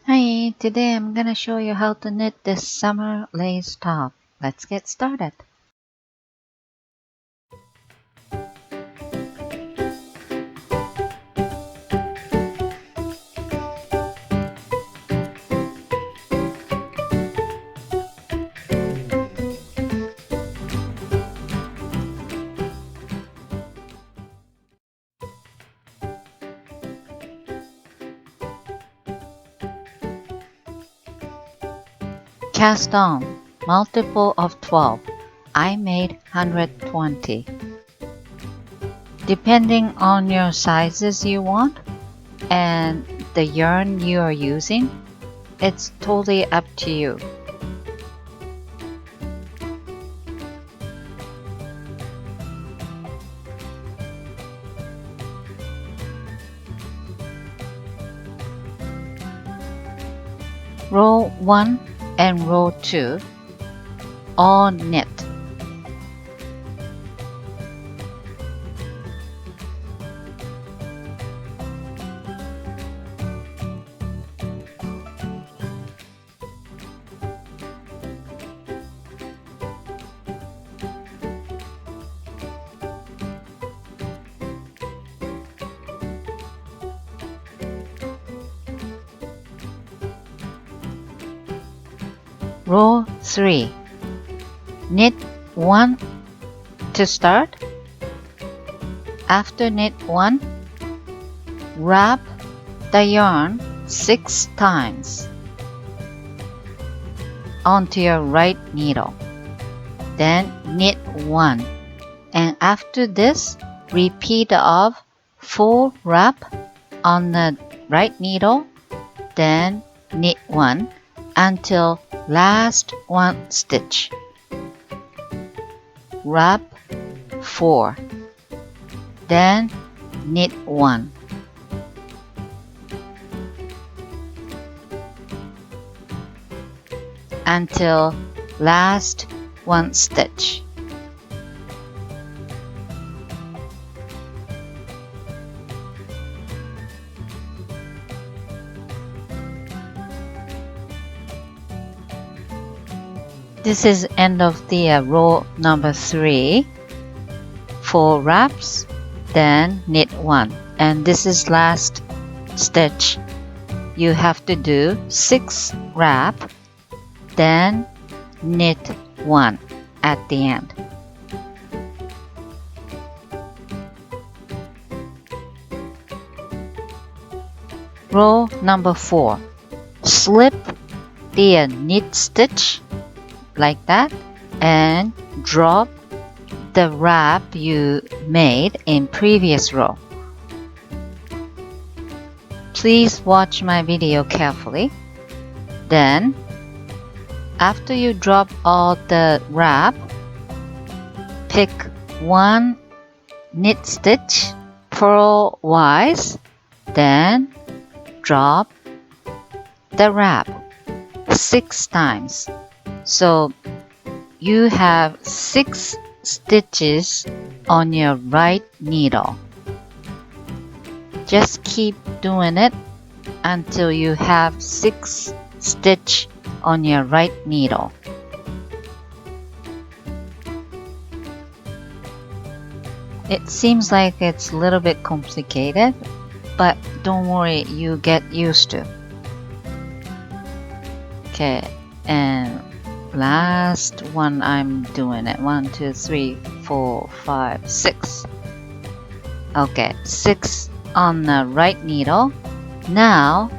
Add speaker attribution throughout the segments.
Speaker 1: Hi, today I'm gonna show you how to knit this summer lace top. Let's get started. Cast on, multiple of 12. I made 120. Depending on your sizes you want and the yarn you are using, it's totally up to you. Row 1 and row 2 all knit. Row 3. Knit 1 to start. After knit 1, wrap the yarn 6 times onto your right needle. Then knit 1. And after this, repeat of full wrap on the right needle, then knit 1 until last 1 stitch. Wrap 4, then knit 1. Until last 1 stitch. This is end of the row number 3. 4 wraps, then knit 1, and this is last stitch. You have to do 6 wrap, then knit 1 at the end. Row number 4. Slip the knit stitch like that and drop the wrap you made in previous row. Please watch my video carefully. Then, after you drop all the wrap, pick 1 knit stitch purl-wise, then drop the wrap 6 times. So you have 6 stitches on your right needle. Just keep doing it until you have 6 stitch on your right needle. It seems like it's a little bit complicated, but don't worry, you get used to. Okay, and last one I'm doing it. 1, 2, 3, 4, 5, 6. Okay, 6 on the right needle. Now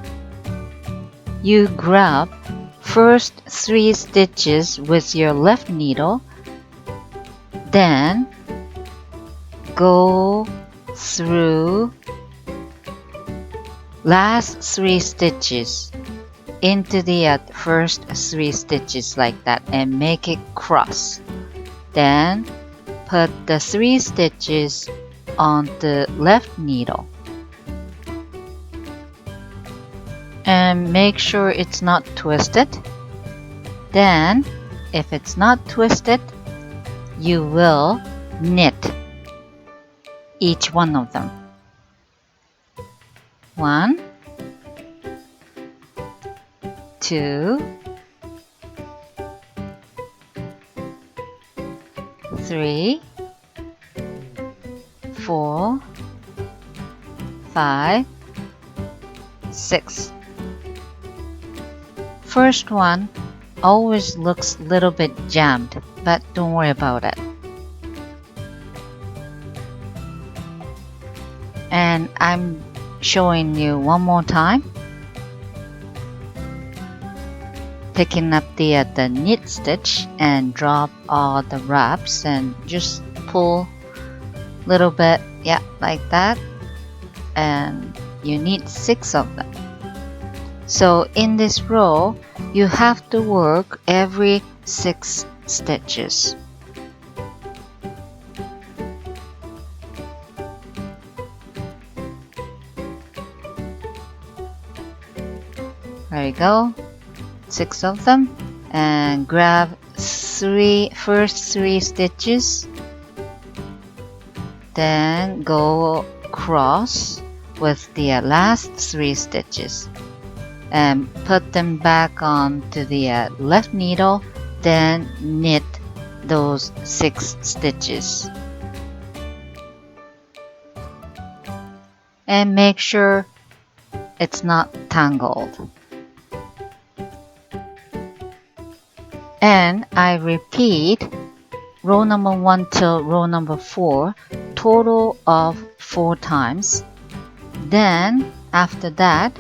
Speaker 1: you grab first 3 stitches with your left needle, then go through last 3 stitches into the first 3 stitches like that and make it cross. Then put the 3 stitches on the left needle and make sure it's not twisted. Then if it's not twisted, you will knit each one of them. 1, 2, 3, 4, 5, 6. First one always looks a little bit jammed, but don't worry about it. And I'm showing you one more time. Picking up the knit stitch and drop all the wraps and just pull a little bit, yeah, like that. And you need 6 of them. So in this row, you have to work every 6 stitches. There you go, 6 of them, and grab first 3 stitches, then go across with the last 3 stitches and put them back onto the left needle, then knit those 6 stitches. And make sure it's not tangled. And I repeat row number 1 till row number 4, total of 4 times. Then after that,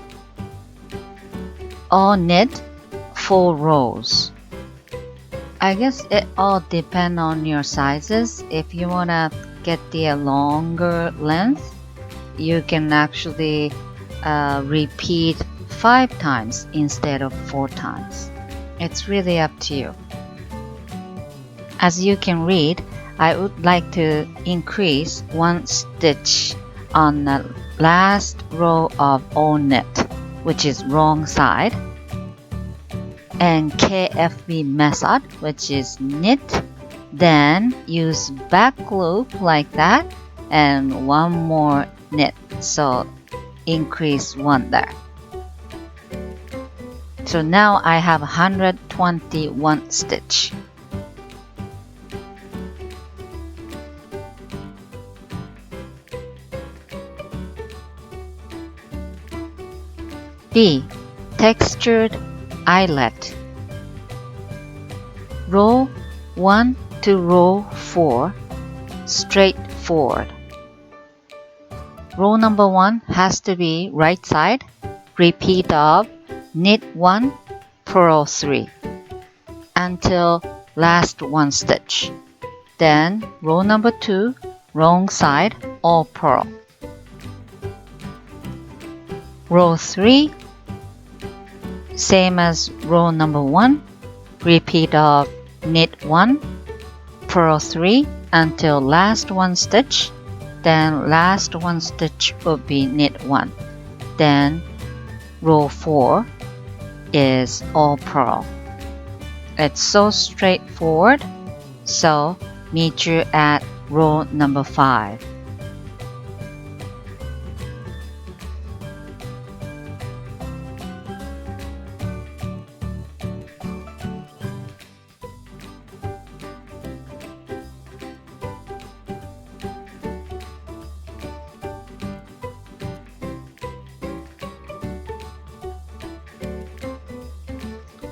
Speaker 1: all knit 4 rows. I guess it all depends on your sizes. If you want to get the longer length, you can actually repeat 5 times instead of 4 times. It's really up to you. As you can read, I would like to increase 1 stitch on the last row of all knit, which is wrong side, and KFB method, which is knit, then use back loop like that, and 1 more knit, so increase 1 there. So now I have 121 stitch. B. Textured eyelet. Row 1 to row 4, straightforward. Row number 1 has to be right side, repeat of knit 1, purl 3 until last 1 stitch. Then row number 2, wrong side, all purl. Row 3, same as row number 1, repeat of knit 1, purl 3 until last 1 stitch. Then last 1 stitch will be knit 1. Then row 4 is all purl. It's so straightforward. So meet you at row number 5.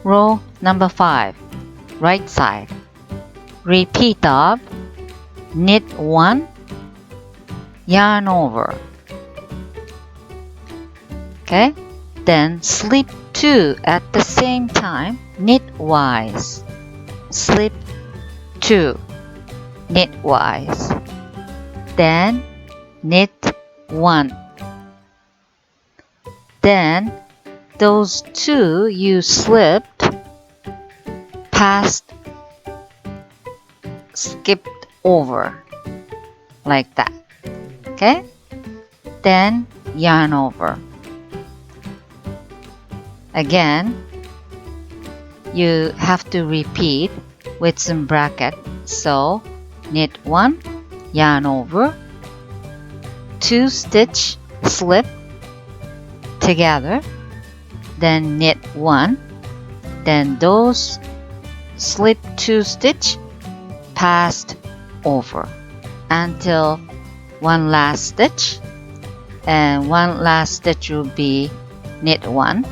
Speaker 1: Row number 5, right side. Repeat of knit 1, yarn over. Okay? Then slip 2 at the same time, knitwise. Slip 2, knitwise. Then knit 1. Then those 2 you slipped past, skipped over like that. Okay? Then yarn over. Again, you have to repeat with some bracket. So knit 1, yarn over, 2 stitch, slip together, then knit 1, Then those slip 2 stitch passed over until one last stitch, and one last stitch will be knit 1.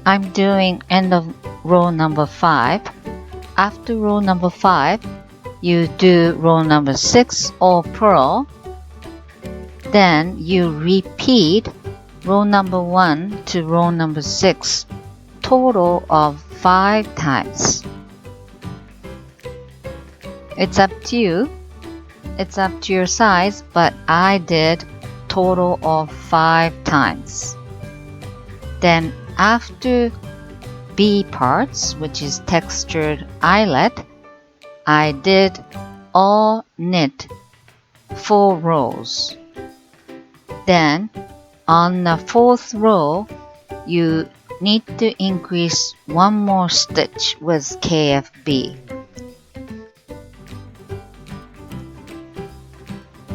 Speaker 1: I'm doing end of row number 5. After row number 5, you do row number 6 or purl. Then you repeat row number 1 to row number 6, total of 5 times. It's up to you. It's up to your size, but I did total of 5 times. Then after B parts, which is textured eyelet, I did all knit 4 rows. Then on the 4th row, you need to increase 1 more stitch with KFB.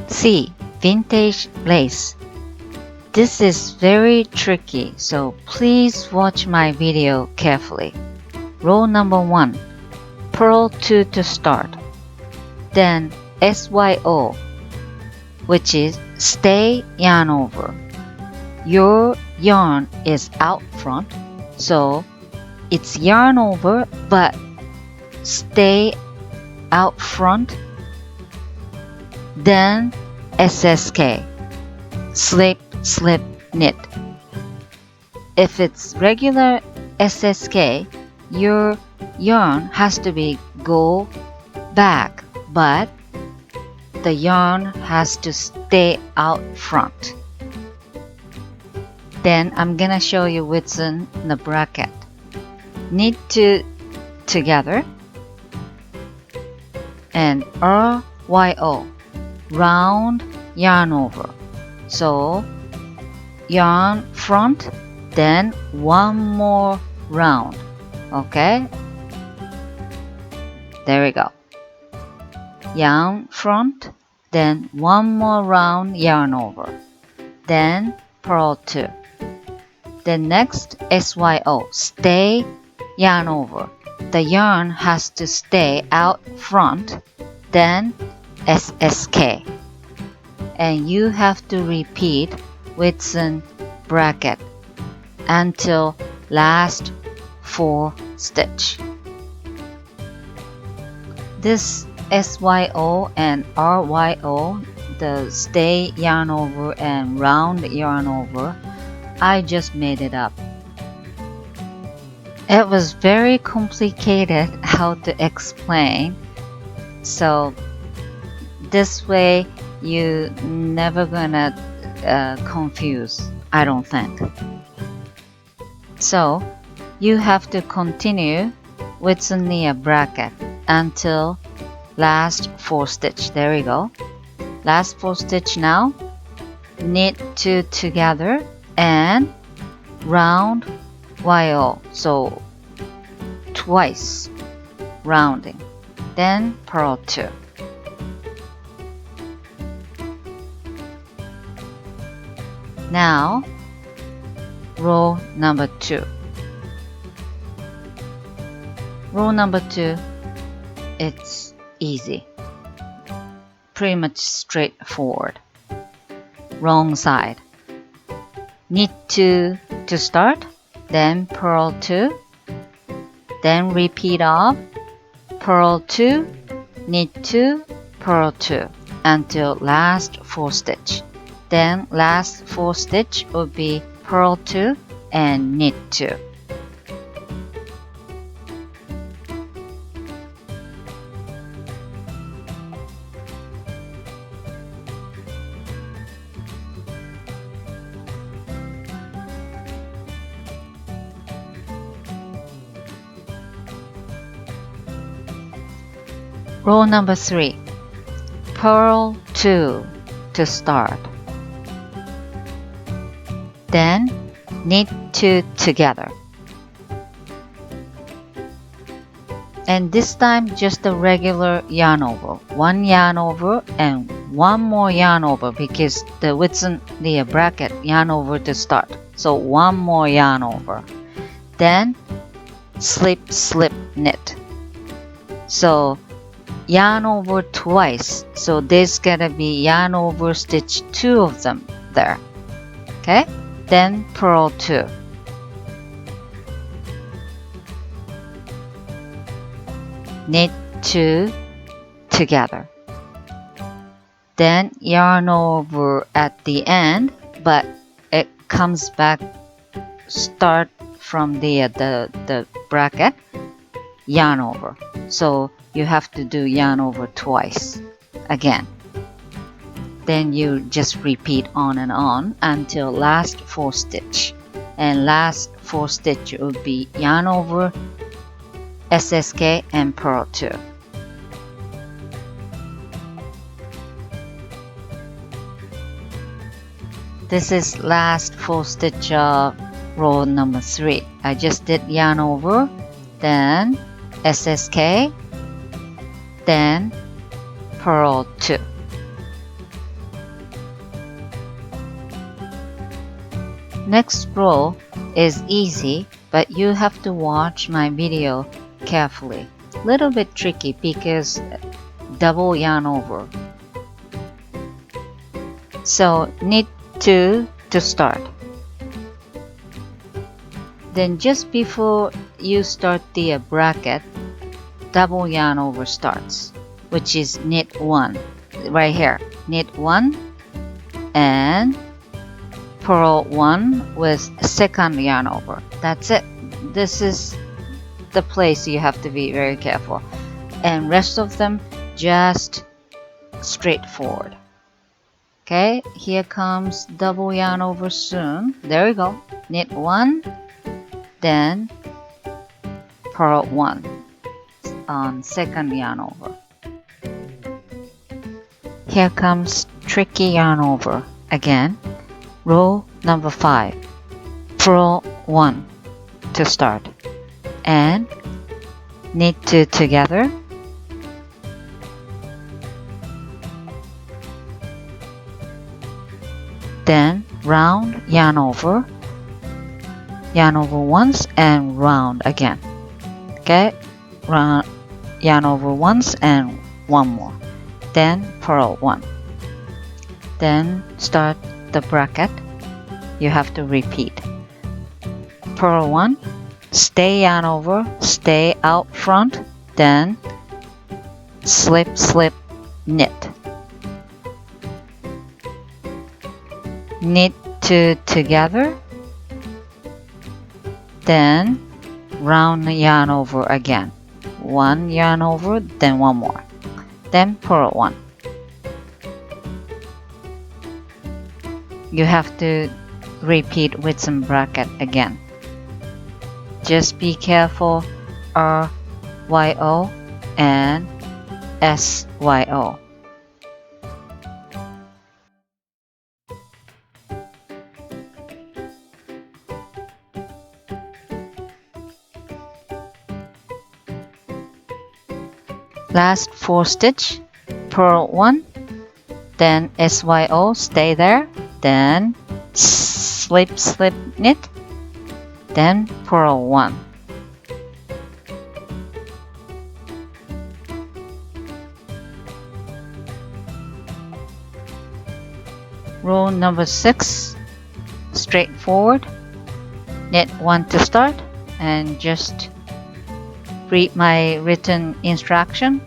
Speaker 1: C. Vintage lace. This is very tricky, so please watch my video carefully. Row number 1, purl 2 to start. Then SYO, which is stay yarn over. Your yarn is out front, so it's yarn over but stay out front. Then SSK, slip slip knit. If it's regular SSK, your yarn has to be go back, but the yarn has to stay out front. Then I'm gonna show you what's in the bracket. Knit 2 together and RYO, round yarn over. So yarn front, then 1 more round. Okay, there we go. Yarn front, then 1 more round yarn over, then purl 2. Then next SYO, stay yarn over. The yarn has to stay out front, then SSK. And you have to repeat within bracket until last 4 stitch. This SYO and RYO, the stay yarn over and round yarn over, I just made it up. It was very complicated how to explain, so this way you never gonna confuse, I don't think. So you have to continue within the bracket until last 4 stitch. There we go. Last 4 stitch now. Knit 2 together and round YO, so twice rounding, then purl 2. Now row number 2. Row number 2, it's easy, pretty much straightforward. Wrong side. Knit 2 to start, then purl 2, then repeat off, purl 2, knit 2, purl 2 until last 4 stitch. Then last 4 stitch will be purl 2 and knit 2. Row number 3, purl 2 to start. Then knit 2 together. And this time just a regular yarn over. 1 yarn over and one more yarn over because the within the bracket yarn over to start. So one more yarn over, then slip slip knit. So yarn over twice, so there's gonna be yarn over stitch 2 of them there. Okay, then purl 2, knit 2 together, then yarn over at the end, but it comes back, start from the bracket, yarn over. So you have to do yarn over twice again. Then you just repeat on and on until last 4 stitch, and last 4 stitch would be yarn over, SSK, and purl 2. This is last 4 stitch of row number 3. I just did yarn over, then SSK, then purl 2. Next row is easy, but you have to watch my video carefully. Little bit tricky because double yarn over. So knit 2 to start. Then just before you start the bracket, double yarn over starts, which is knit 1 right here. Knit 1 and purl 1 with second yarn over. That's it. This is the place you have to be very careful, and rest of them just straightforward. Okay, here comes double yarn over soon. There we go. Knit 1, then purl 1 on second yarn over. Here comes tricky yarn over again. Row number 5, purl 1 to start, and knit 2 together, then round yarn over once and round again. Okay, round yarn over once and one more, then purl 1, then start the bracket. You have to repeat. Purl 1, stay yarn over, stay out front, then slip slip knit. Knit 2 together, then round yarn over again. One yarn over, then one more, then purl 1. You have to repeat with some bracket again. Just be careful RYO and SYO. Last 4 stitch, purl 1, then SYO, stay there, then slip slip knit, then purl 1. Row number 6, straightforward, knit 1 to start, and just read my written instruction.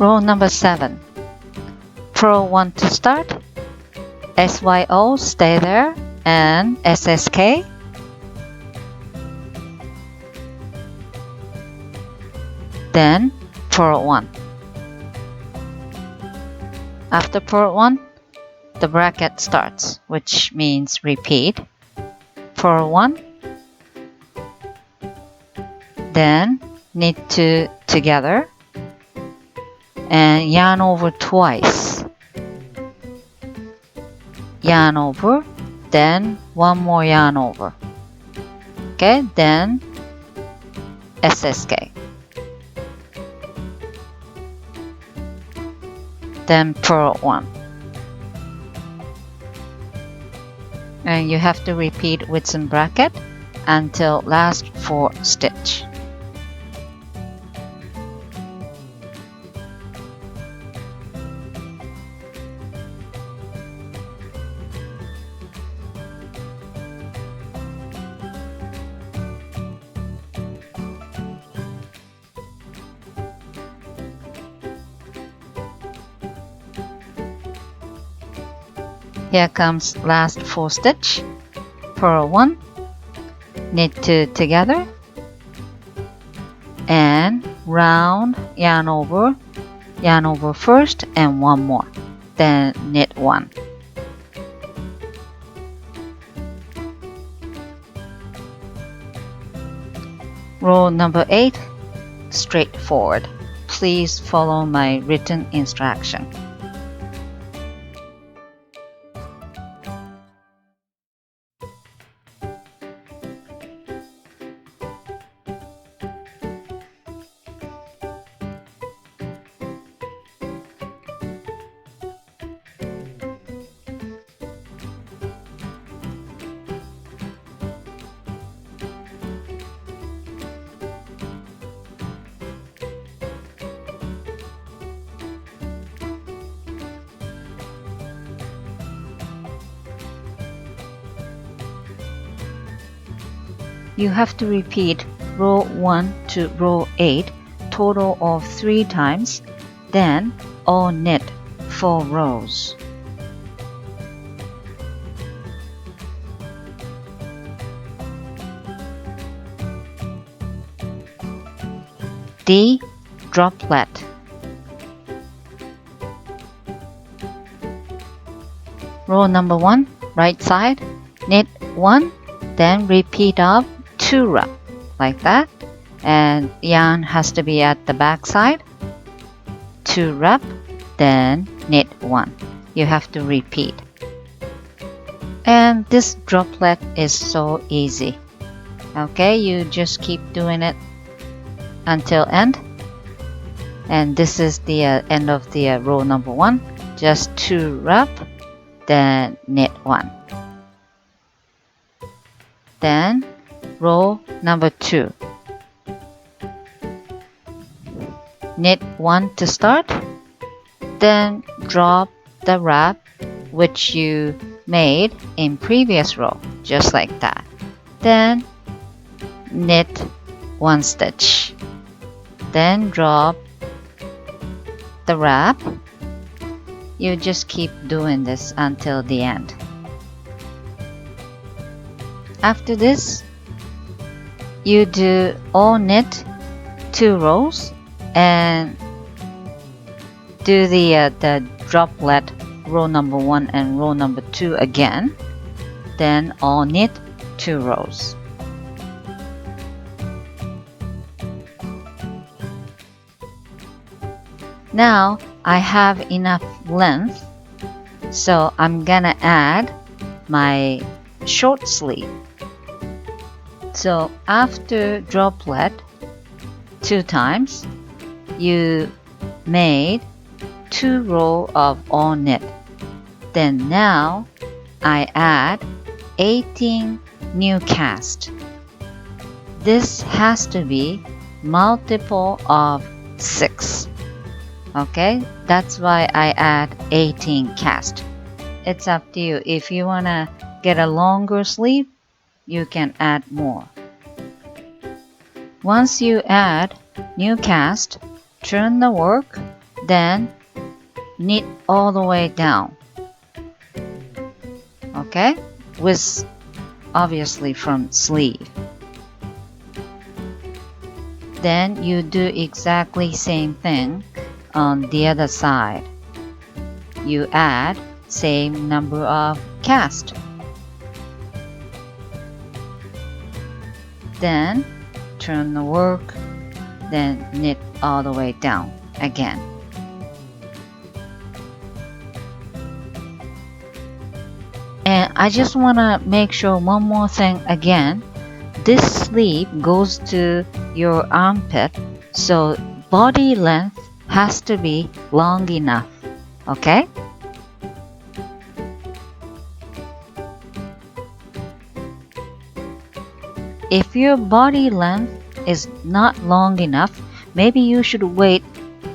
Speaker 1: Row number 7, purl 1 to start, SYO, stay there, and SSK, then purl 1. After purl 1, the bracket starts, which means repeat. Purl 1, then knit 2 together and yarn over twice. Yarn over, then one more yarn over. Okay, then SSK. Then purl 1. And you have to repeat with some bracket until last 4 stitch. Here comes last 4 stitch. Purl 1, knit 2 together and round, yarn over first and one more, then knit 1. Row number 8, straightforward. Please follow my written instruction. You have to repeat row 1 to row 8, total of 3 times, then all knit 4 rows. D. Droplet. Row number 1, right side, knit 1, then repeat of 2 wrap like that, and yarn has to be at the back side. 2 wrap, then knit 1. You have to repeat. And this droplet is so easy. Okay, you just keep doing it until end. And this is the end of the row number 1. Just 2 wrap, then knit 1. Then row number 2. Knit 1 to start, then drop the wrap which you made in previous row, just like that. Then knit 1 stitch, then drop the wrap. You just keep doing this until the end. After this, you do all knit 2 rows and do the droplet row number 1 and row number 2 again, then all knit 2 rows. Now I have enough length, so I'm gonna add my short sleeve. So after droplet 2 times, you made 2 rows of all knit. Then now I add 18 new cast. This has to be multiple of 6. Okay, that's why I add 18 cast. It's up to you. If you wanna get a longer sleeve, you can add more. Once you add new cast, turn the work, then knit all the way down. Okay, with obviously from sleeve. Then you do exactly same thing on the other side. You add same number of cast. Then turn the work, then knit all the way down again. And I just want to make sure one more thing again. This sleeve goes to your armpit, so body length has to be long enough, okay? If your body length is not long enough, maybe you should wait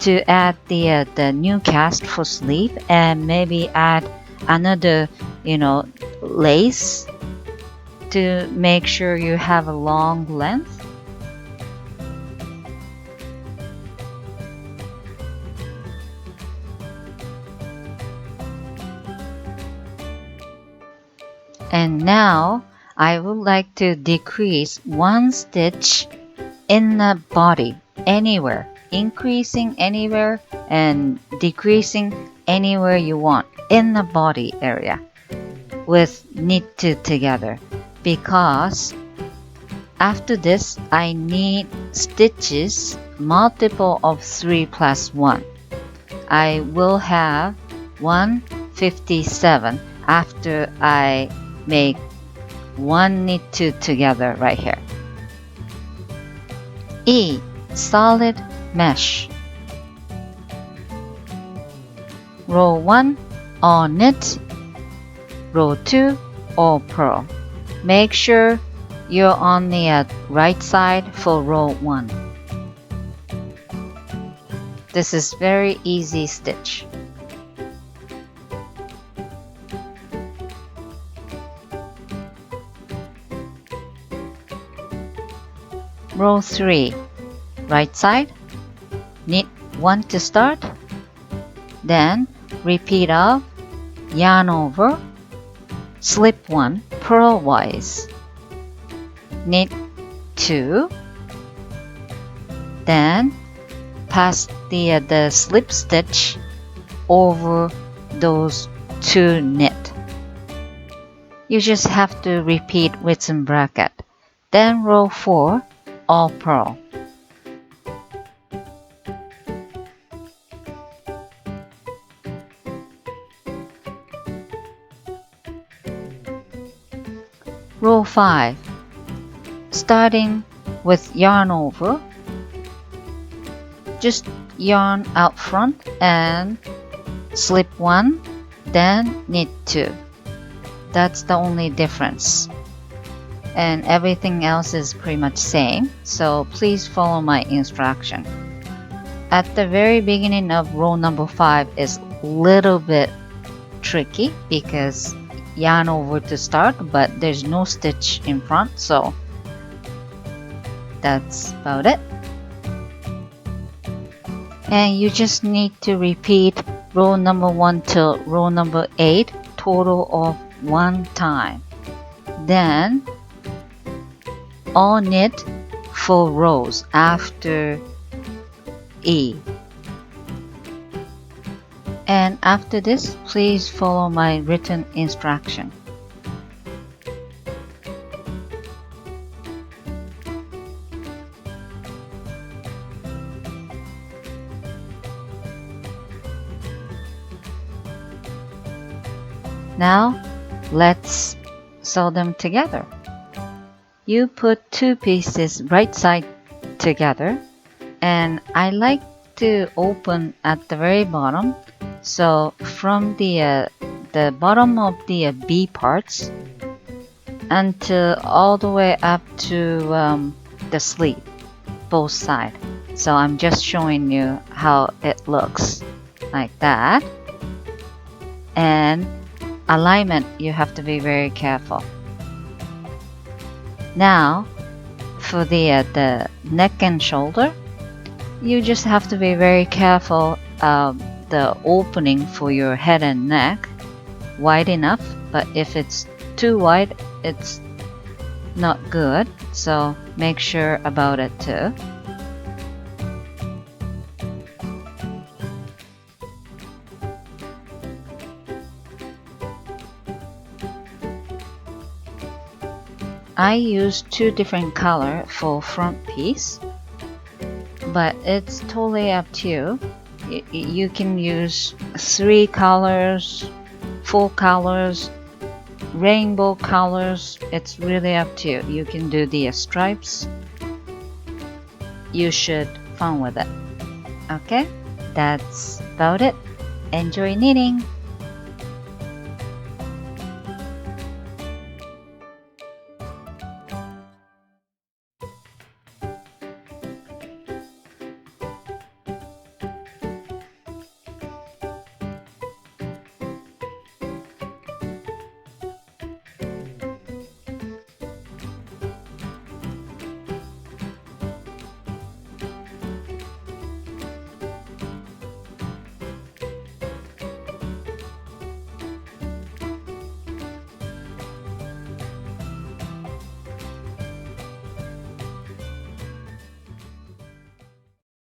Speaker 1: to add the new cast for sleeve and maybe add another, lace to make sure you have a long length. And now I would like to decrease one stitch in the body anywhere, increasing anywhere and decreasing anywhere you want in the body area with knit two together, because after this I need stitches multiple of 3 plus 1. I will have 157 after I make one knit two together right here. E, solid mesh. Row 1 all knit, row 2 all purl. Make sure you're on the right side for row 1. This is very easy stitch. Row 3, right side, knit 1 to start, then repeat of yarn over, slip 1 purlwise, knit 2, then pass the slip stitch over those 2 knit. You just have to repeat with some bracket. Then row 4 all purl. Row 5, starting with yarn over, just yarn out front and slip 1, then knit 2. That's the only difference. And everything else is pretty much same, so please follow my instruction. At the very beginning of row number 5 is a little bit tricky because yarn over to start, but there's no stitch in front, so that's about it. And you just need to repeat row number 1 till row number 8 total of 1 time. Then all knit 4 rows after E. And after this, please follow my written instruction. Now, let's sew them together. You put 2 pieces right side together, and I like to open at the very bottom. So from the bottom of the B parts until all the way up to the sleeve, both sides. So I'm just showing you how it looks like that. And alignment, you have to be very careful. Now, for the neck and shoulder, you just have to be very careful of the opening for your head and neck, wide enough, but if it's too wide, it's not good, so make sure about it too. I use 2 different color for front piece, but it's totally up to you. You can use 3 colors, 4 colors, rainbow colors. It's really up to you. You can do the stripes. You should fun with it. Okay, that's about it. Enjoy knitting.